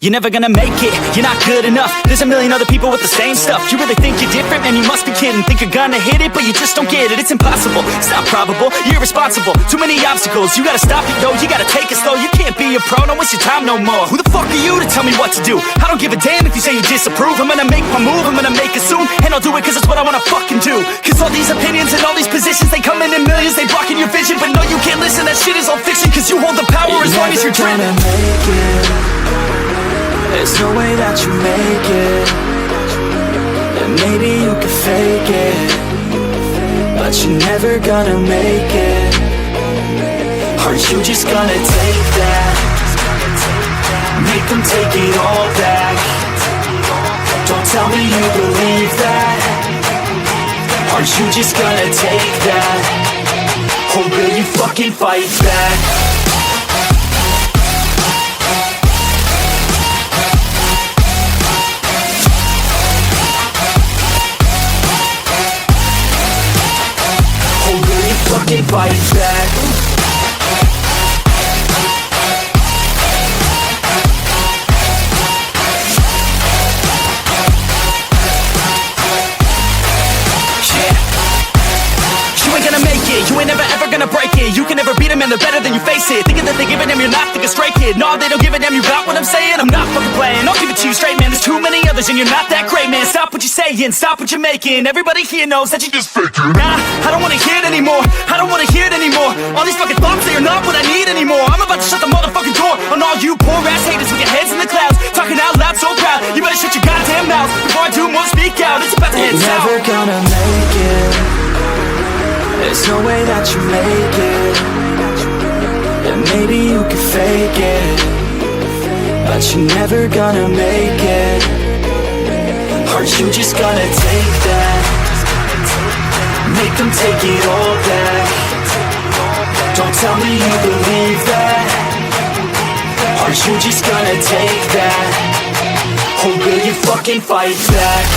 You're never gonna make it, you're not good enough. There's a million other people with the same stuff. You really think you're different? Man, you must be kidding. Think you're gonna hit it, but you just don't get it. It's impossible, it's not probable, you're irresponsible. Too many obstacles, you gotta stop it, yo. You gotta take it slow, you can't be a pro. Don't waste your time no more. Who the fuck are you to tell me what to do? I don't give a damn if you say you disapprove. I'm gonna make my move, I'm gonna make it soon. And I'll do it cause it's what I wanna fucking do. Cause all these opinions and all these positions, they come in millions, they blocking your vision. But no, you can't listen, that shit is all fiction. Cause you hold the power as long as you're dreaming. There's no way that you make it. And maybe you can fake it, but you're never gonna make it. Aren't you just gonna take that? Make them take it all back. Don't tell me you believe that. Aren't you just gonna take that? Or will you fucking fight back? Fucking fight back. You ain't gonna make it, you ain't never ever gonna break it. You can never beat them and they're better than you face it. Thinking that they give a damn, you're not thinking straight, kid. No, they don't give a damn, you got what I'm saying? I'm not fucking playing, I'll give it to you straight, man. There's too many others and you're not that great, man. Stop what you're saying, stop what you're making. Everybody here knows that you just faking. Nah, I don't wanna hear it anymore, I don't wanna hear it anymore. All these fucking thoughts, they are not what I need anymore. I'm about to shut the motherfucking door on all you poor ass haters with your heads in the clouds, talking out loud so proud. You better shut your goddamn mouth before I do more speak out. It's about to head south. You're never gonna make it. There's no way that you make it. And maybe you can fake it, but you're never gonna make it. Aren't you just gonna take that? Make them take it all back. Don't tell me you believe that. Aren't you just gonna take that? Or will you fucking fight back?